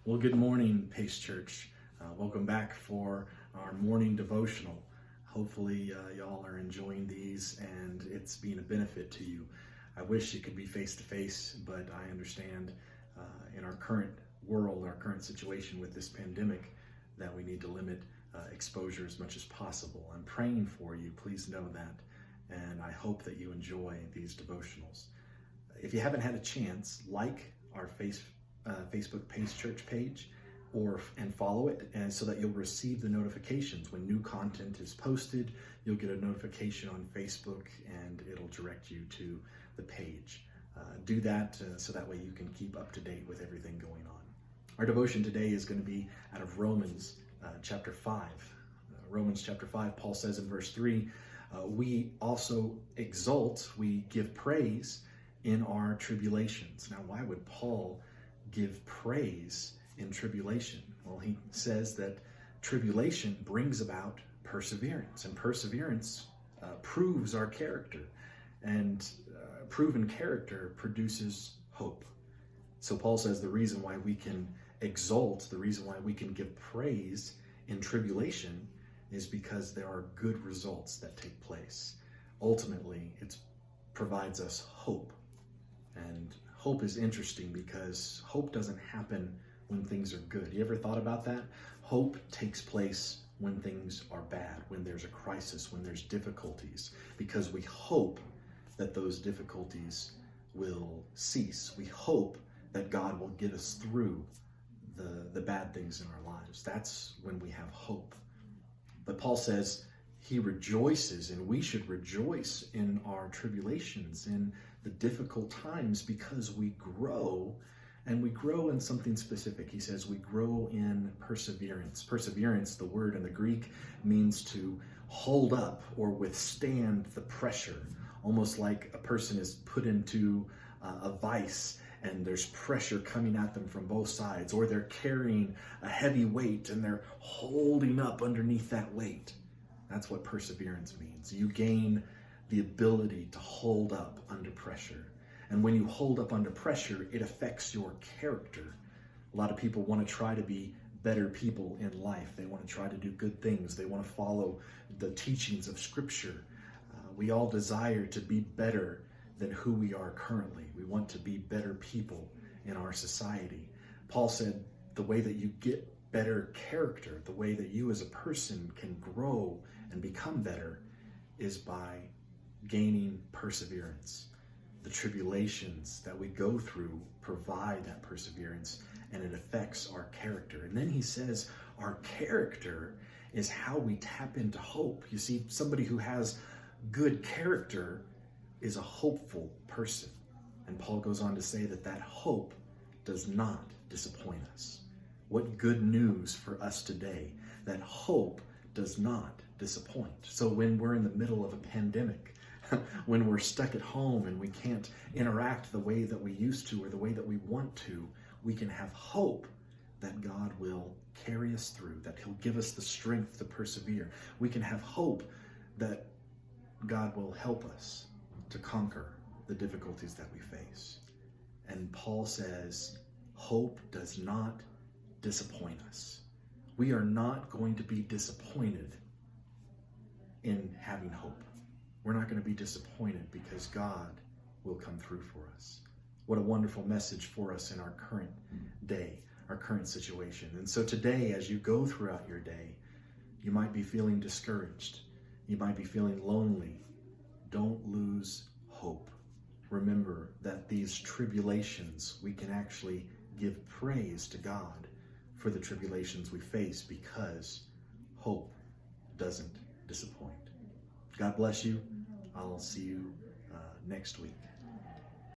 Well, good morning, Pace Church. Welcome back for our morning devotional. Hopefully, y'all are enjoying these and it's being a benefit to you. I wish it could be face to face, but I understand in our current world, our current situation with this pandemic, that we need to limit exposure as much as possible. I'm praying for you. Please know that. And I hope that you enjoy these devotionals. If you haven't had a chance, like our Facebook Pace Church page and follow it, and so that you'll receive the notifications when new content is posted. You'll get a notification on Facebook and it'll direct you to the page. Do that so that way you can keep up to date with everything going on. Our devotion today is going to be out of Romans chapter 5. Romans chapter 5, Paul says in verse 3, we also exult, we give praise in our tribulations. Now, why would Paul give praise in tribulation? Well, he says that tribulation brings about perseverance, and perseverance proves our character, and proven character produces hope. So Paul says the reason why we can exult, the reason why we can give praise in tribulation is because there are good results that take place. Ultimately, it provides us hope. And hope is interesting because hope doesn't happen when things are good. You ever thought about that? Hope takes place when things are bad, when there's a crisis, when there's difficulties, because we hope that those difficulties will cease. We hope that God will get us through the bad things in our lives. That's when we have hope. But Paul says he rejoices, and we should rejoice in our tribulations, in the difficult times, because we grow, and we grow in something specific. He says we grow in perseverance. Perseverance, the word in the Greek, means to hold up or withstand the pressure, almost like a person is put into a vice and there's pressure coming at them from both sides, or they're carrying a heavy weight and they're holding up underneath that weight. That's what perseverance means. You gain the ability to hold up under pressure. And when you hold up under pressure, it affects your character. A lot of people want to try to be better people in life. They want to try to do good things. They want to follow the teachings of Scripture. We all desire to be better than who we are currently. We want to be better people in our society. Paul said the way that you get better character, the way that you as a person can grow and become better, is by gaining perseverance. The tribulations that we go through provide that perseverance, and it affects our character. And then he says our character is how we tap into hope. You see, somebody who has good character is a hopeful person. And Paul goes on to say that that hope does not disappoint us. What good news for us today, that hope does not disappoint. So when we're in the middle of a pandemic, when we're stuck at home and we can't interact the way that we used to or the way that we want to, we can have hope that God will carry us through, that he'll give us the strength to persevere. We can have hope that God will help us to conquer the difficulties that we face. And Paul says, hope does not disappoint us. We are not going to be disappointed in having hope. We're not going to be disappointed because God will come through for us. What a wonderful message for us in our current day, our current situation. And so today, as you go throughout your day, you might be feeling discouraged. You might be feeling lonely. Don't lose hope. Remember that these tribulations, we can actually give praise to God for the tribulations we face, because hope doesn't disappoint. God bless you. I'll see you next week.